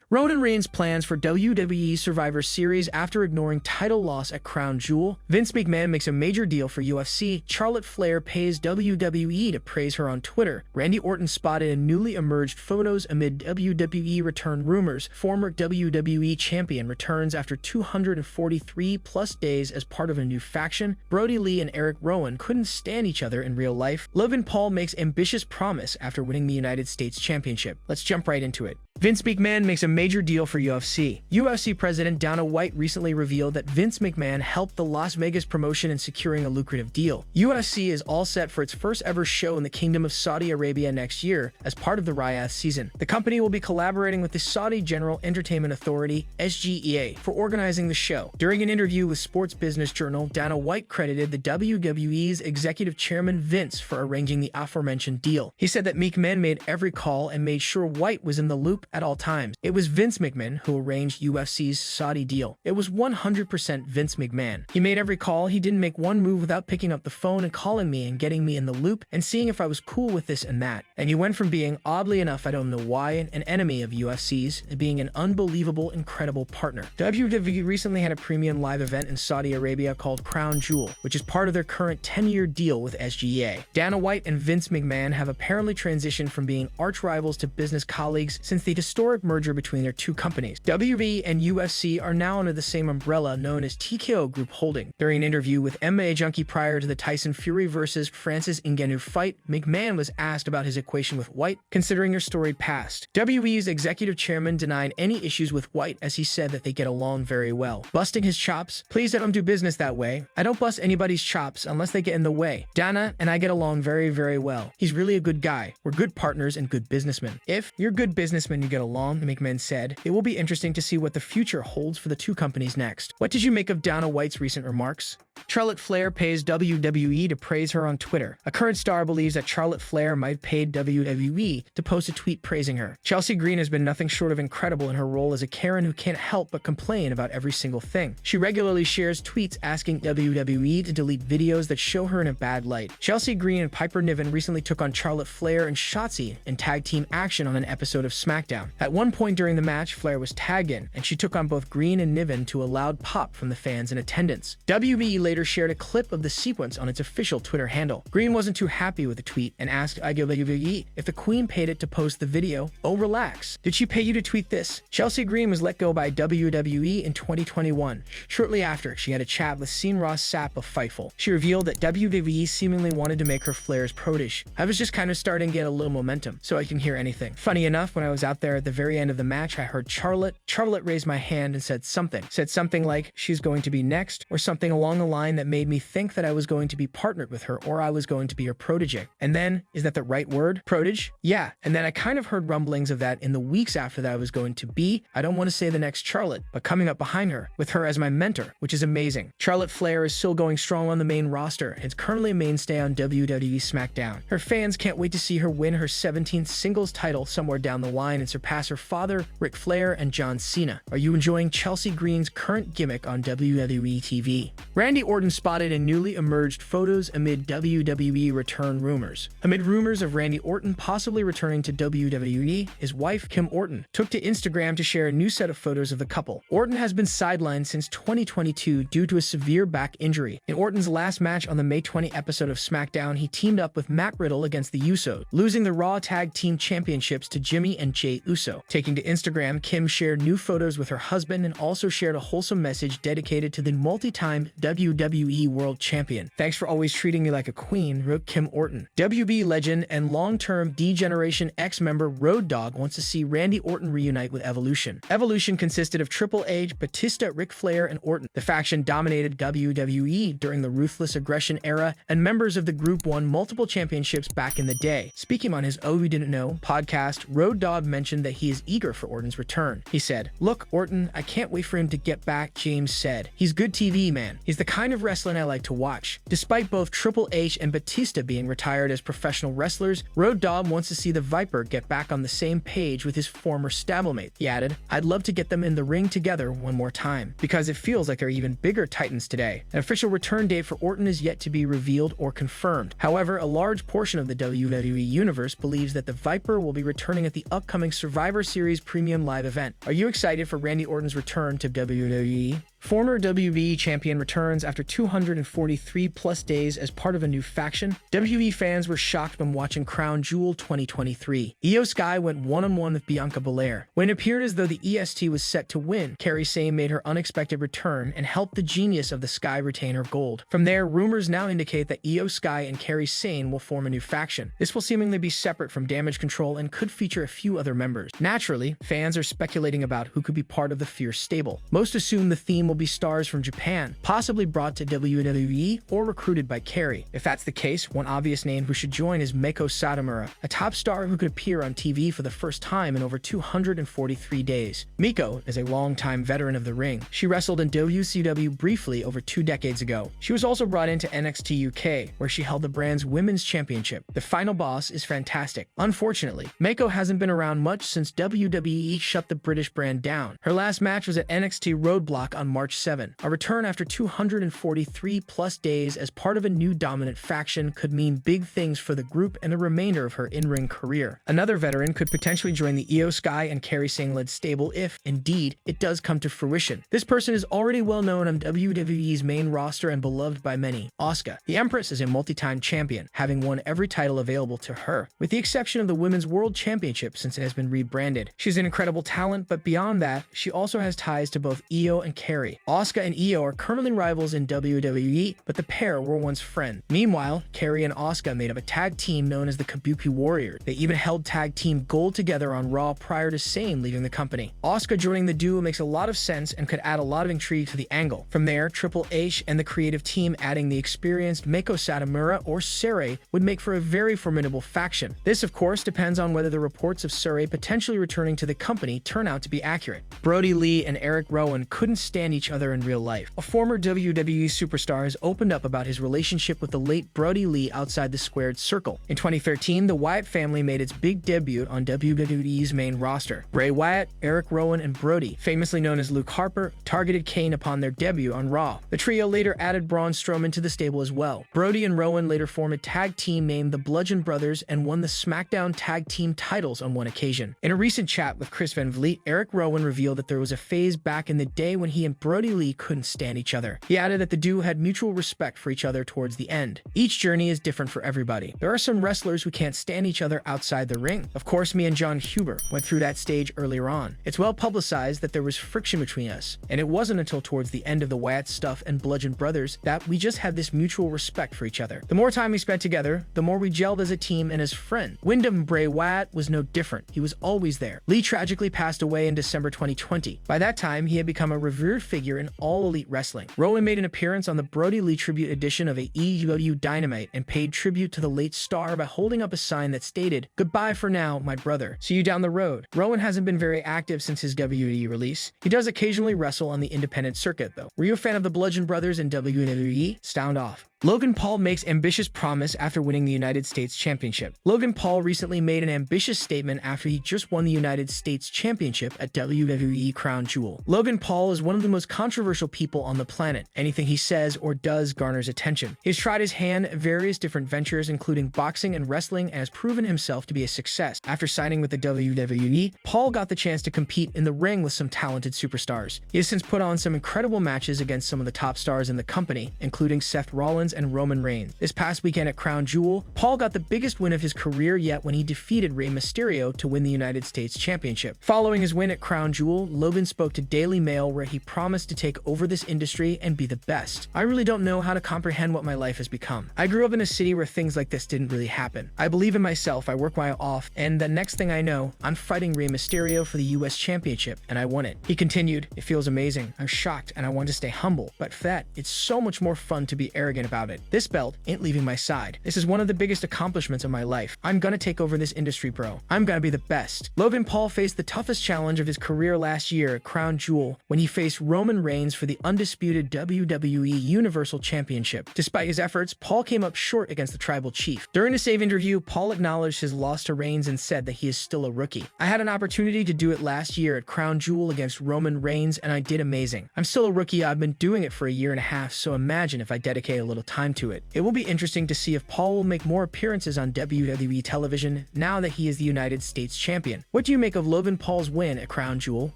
Rowan Reigns plans for WWE Survivor Series after ignoring title loss at Crown Jewel. Vince McMahon makes a major deal for UFC. Charlotte Flair pays WWE to praise her on Twitter. Randy Orton spotted in newly emerged photos amid WWE return rumors. Former WWE champion returns after 243-plus days as part of a new faction. Brody Lee and Eric Rowan couldn't stand each other in real life. Logan Paul makes ambitious promise after winning the United States Championship. Let's jump right into it. Vince McMahon makes a major deal for UFC. UFC President Dana White recently revealed that Vince McMahon helped the Las Vegas promotion in securing a lucrative deal. UFC is all set for its first ever show in the Kingdom of Saudi Arabia next year as part of the Riyadh season. The company will be collaborating with the Saudi General Entertainment Authority, SGEA, for organizing the show. During an interview with Sports Business Journal, Dana White credited the WWE's executive chairman Vince for arranging the aforementioned deal. He said that McMahon made every call and made sure White was in the loop at all times. It was Vince McMahon who arranged UFC's Saudi deal. It was 100% Vince McMahon. He made every call. He didn't make one move without picking up the phone and calling me and getting me in the loop and seeing if I was cool with this and that. And he went from being, oddly enough, I don't know why, an enemy of UFC's to being an unbelievable, incredible partner. WWE recently had a premium live event in Saudi Arabia called Crown Jewel, which is part of their current 10-year deal with SGA. Dana White and Vince McMahon have apparently transitioned from being arch rivals to business colleagues since the historic merger between their two companies. WWE and UFC are now under the same umbrella known as TKO Group Holding. During an interview with MMA Junkie prior to the Tyson Fury vs. Francis Ngannou fight, McMahon was asked about his equation with White, considering their storied past. WWE's executive chairman denied any issues with White as he said that they get along very well. Busting his chops? Please don't do business that way. I don't bust anybody's chops unless they get in the way. Dana and I get along very, very well. He's really a good guy. We're good partners and good businessmen. If you're good businessmen, you get along, McMahon said. It will be interesting to see what the future holds for the two companies next. What did you make of Dana White's recent remarks? Charlotte Flair pays WWE to praise her on Twitter. A current star believes that Charlotte Flair might pay WWE to post a tweet praising her. Chelsea Green has been nothing short of incredible in her role as a Karen who can't help but complain about every single thing. She regularly shares tweets asking WWE to delete videos that show her in a bad light. Chelsea Green and Piper Niven recently took on Charlotte Flair and Shotzi in tag team action on an episode of SmackDown. At one point during the match, Flair was tagged in, and she took on both Green and Niven to a loud pop from the fans in attendance. WBE later shared a clip of the sequence on its official Twitter handle. Green wasn't too happy with the tweet and asked WWE if the Queen paid it to post the video. Oh, relax. Did she pay you to tweet this? Chelsea Green was let go by WWE in 2021. Shortly after, she had a chat with Sean Ross Sapp of Fightful. She revealed that WWE seemingly wanted to make her Flair's protege. I was just kind of starting to get a little momentum, so I can hear anything. Funny enough, when I was out there at the very end of the match, I heard Charlotte raised my hand and said something like she's going to be next, or something along the line that made me think that I was going to be partnered with her or I was going to be her protege. And then, is that the right word? Protege? Yeah. And then I kind of heard rumblings of that in the weeks after that I was going to be, I don't want to say the next Charlotte, but coming up behind her, with her as my mentor, which is amazing. Charlotte Flair is still going strong on the main roster and is currently a mainstay on WWE SmackDown. Her fans can't wait to see her win her 17th singles title somewhere down the line and surpass her father, Ric Flair, and John Cena. Are you enjoying Chelsea Green's current gimmick on WWE TV? Randy Orton spotted in newly emerged photos amid WWE return rumors. Amid rumors of Randy Orton possibly returning to WWE, his wife, Kim Orton, took to Instagram to share a new set of photos of the couple. Orton has been sidelined since 2022 due to a severe back injury. In Orton's last match on the May 20 episode of SmackDown, he teamed up with Matt Riddle against the Usos, losing the Raw Tag Team Championships to Jimmy and Jey Uso. Taking to Instagram, Kim shared new photos with her husband and also shared a wholesome message dedicated to the multi-time WWE World Champion. Thanks for always treating me like a queen, wrote Kim Orton. WB legend and long-term D-Generation X member Road Dogg wants to see Randy Orton reunite with Evolution. Evolution consisted of Triple H, Batista, Ric Flair, and Orton. The faction dominated WWE during the Ruthless Aggression era, and members of the group won multiple championships back in the day. Speaking on his Oh We Didn't Know podcast, Road Dogg mentioned that he is eager for Orton's return. He said, "Look, Orton, I can't wait for him to get back," James said. "He's good TV, man. He's the kind kind of wrestling I like to watch. Despite both Triple H and Batista being retired as professional wrestlers, Road Dogg wants to see the Viper get back on the same page with his former stablemate. He added, "I'd love to get them in the ring together one more time, because it feels like they're even bigger titans today." An official return date for Orton is yet to be revealed or confirmed. However, a large portion of the WWE Universe believes that the Viper will be returning at the upcoming Survivor Series Premium Live event. Are you excited for Randy Orton's return to WWE? Former WWE champion returns after 243+ days as part of a new faction. WWE fans were shocked when watching Crown Jewel 2023. Io Sky went one-on-one with Bianca Belair. When it appeared as though the EST was set to win, Kairi Sane made her unexpected return and helped the genius of the Sky retain her gold. From there, rumors now indicate that Io Sky and Kairi Sane will form a new faction. This will seemingly be separate from Damage Control and could feature a few other members. Naturally, fans are speculating about who could be part of the Fierce stable. Most assume the theme will be stars from Japan, possibly brought to WWE or recruited by Kairi. If that's the case, one obvious name who should join is Meiko Satomura, a top star who could appear on TV for the first time in over 243 days. Meiko is a longtime veteran of the ring. She wrestled in WCW briefly over 2 decades ago. She was also brought into NXT UK, where she held the brand's women's championship. The final boss is fantastic. Unfortunately, Meiko hasn't been around much since WWE shut the British brand down. Her last match was at NXT Roadblock on March 7. A return after 243+ days as part of a new dominant faction could mean big things for the group and the remainder of her in-ring career. Another veteran could potentially join the Io Sky and Kairi Sane-led stable if, indeed, it does come to fruition. This person is already well known on WWE's main roster and beloved by many. Asuka. The Empress is a multi-time champion, having won every title available to her, with the exception of the Women's World Championship since it has been rebranded. She's an incredible talent, but beyond that, she also has ties to both Io and Kairi. Asuka and Io are currently rivals in WWE, but the pair were once friends. Meanwhile, Kairi and Asuka made up a tag team known as the Kabuki Warriors. They even held tag team gold together on Raw prior to Sane leaving the company. Asuka joining the duo makes a lot of sense and could add a lot of intrigue to the angle. From there, Triple H and the creative team adding the experienced Meiko Satomura or Saray would make for a very formidable faction. This, of course, depends on whether the reports of Saray potentially returning to the company turn out to be accurate. Brody Lee and Eric Rowan couldn't stand each other in real life. A former WWE superstar has opened up about his relationship with the late Brody Lee outside the squared circle. In 2013, the Wyatt family made its big debut on WWE's main roster. Bray Wyatt, Eric Rowan, and Brody, famously known as Luke Harper, targeted Kane upon their debut on Raw. The trio later added Braun Strowman to the stable as well. Brody and Rowan later formed a tag team named the Bludgeon Brothers and won the SmackDown tag team titles on one occasion. In a recent chat with Chris Van Vliet, Eric Rowan revealed that there was a phase back in the day when he and Brody Lee couldn't stand each other. He added that the duo had mutual respect for each other towards the end. Each journey is different for everybody. There are some wrestlers who can't stand each other outside the ring. Of course, me and John Huber went through that stage earlier on. It's well publicized that there was friction between us, and it wasn't until towards the end of the Wyatt stuff and Bludgeon Brothers that we just had this mutual respect for each other. The more time we spent together, the more we gelled as a team and as friends. Wyndham Bray Wyatt was no different. He was always there. Lee tragically passed away in December 2020. By that time, he had become a revered figure in all elite wrestling. Rowan made an appearance on the Brody Lee tribute edition of AEW Dynamite and paid tribute to the late star by holding up a sign that stated, "Goodbye for now, my brother. See you down the road." Rowan hasn't been very active since his WWE release. He does occasionally wrestle on the independent circuit, though. Were you a fan of the Bludgeon Brothers in WWE? Sound off. Logan Paul makes ambitious promise after winning the United States Championship. Logan Paul recently made an ambitious statement after he just won the United States Championship at WWE Crown Jewel. Logan Paul is one of the most controversial people on the planet. Anything he says or does garners attention. He's tried his hand at various different ventures, including boxing and wrestling, and has proven himself to be a success. After signing with the WWE, Paul got the chance to compete in the ring with some talented superstars. He has since put on some incredible matches against some of the top stars in the company, including Seth Rollins and Roman Reigns. This past weekend at Crown Jewel, Paul got the biggest win of his career yet when he defeated Rey Mysterio to win the United States Championship. Following his win at Crown Jewel, Logan spoke to Daily Mail where he promised to take over this industry and be the best. "I really don't know how to comprehend what my life has become. I grew up in a city where things like this didn't really happen. I believe in myself, I work my off, and the next thing I know, I'm fighting Rey Mysterio for the US Championship, and I won it." He continued, "It feels amazing. I'm shocked and I want to stay humble, but for that, it's so much more fun to be arrogant about about it. This belt ain't leaving my side. This is one of the biggest accomplishments of my life. I'm gonna take over this industry, bro. I'm gonna be the best. Logan Paul faced the toughest challenge of his career last year at Crown Jewel when he faced Roman Reigns for the undisputed WWE Universal Championship. Despite his efforts, Paul came up short against the Tribal Chief. During the save interview, Paul acknowledged his loss to Reigns and said that he is still a rookie. I had an opportunity to do it last year at Crown Jewel against Roman Reigns, and I did amazing. I'm still a rookie. I've been doing it for a year and a half, so imagine if I dedicate a little time to it. It will be interesting to see if Paul will make more appearances on WWE television now that he is the United States champion. What do you make of Logan Paul's win at Crown Jewel?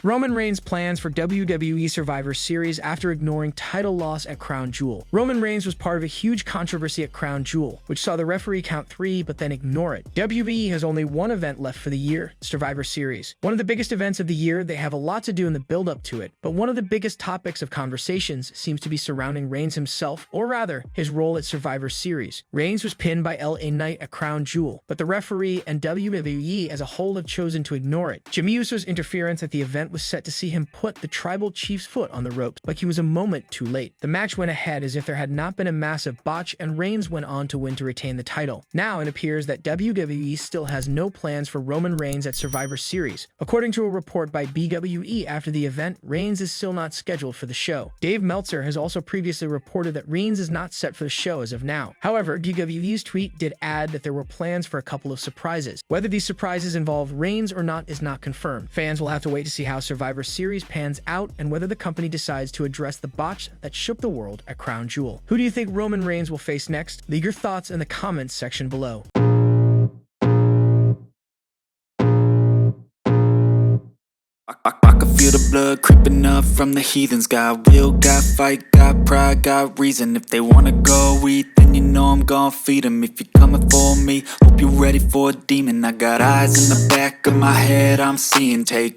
Roman Reigns' plans for WWE Survivor Series after ignoring title loss at Crown Jewel. Roman Reigns was part of a huge controversy at Crown Jewel, which saw the referee count 3 but then ignore it. WWE has only one event left for the year, Survivor Series. One of the biggest events of the year, they have a lot to do in the build-up to it, but one of the biggest topics of conversations seems to be surrounding Reigns himself, or rather, his role at Survivor Series. Reigns was pinned by LA Knight at Crown Jewel, but the referee and WWE as a whole have chosen to ignore it. Jimmy Uso's interference at the event was set to see him put the Tribal Chief's foot on the ropes, but he was a moment too late. The match went ahead as if there had not been a massive botch, and Reigns went on to win to retain the title. Now it appears that WWE still has no plans for Roman Reigns at Survivor Series. According to a report by BWE after the event, Reigns is still not scheduled for the show. Dave Meltzer has also previously reported that Reigns is not set for the show as of now. However, BWE's tweet did add that there were plans for a couple of surprises. Whether these surprises involve Reigns or not is not confirmed. Fans will have to wait to see how Survivor Series pans out and whether the company decides to address the botch that shook the world at Crown Jewel. Who do you think Roman Reigns will face next? Leave your thoughts in the comments section below. I can feel the blood creeping up from the heathens. Got will, got fight, got pride, got reason. If they wanna go eat, then you know I'm gon' feed them. If you're coming for me, hope you're ready for a demon. I got eyes in the back of my head, I'm seeing. Take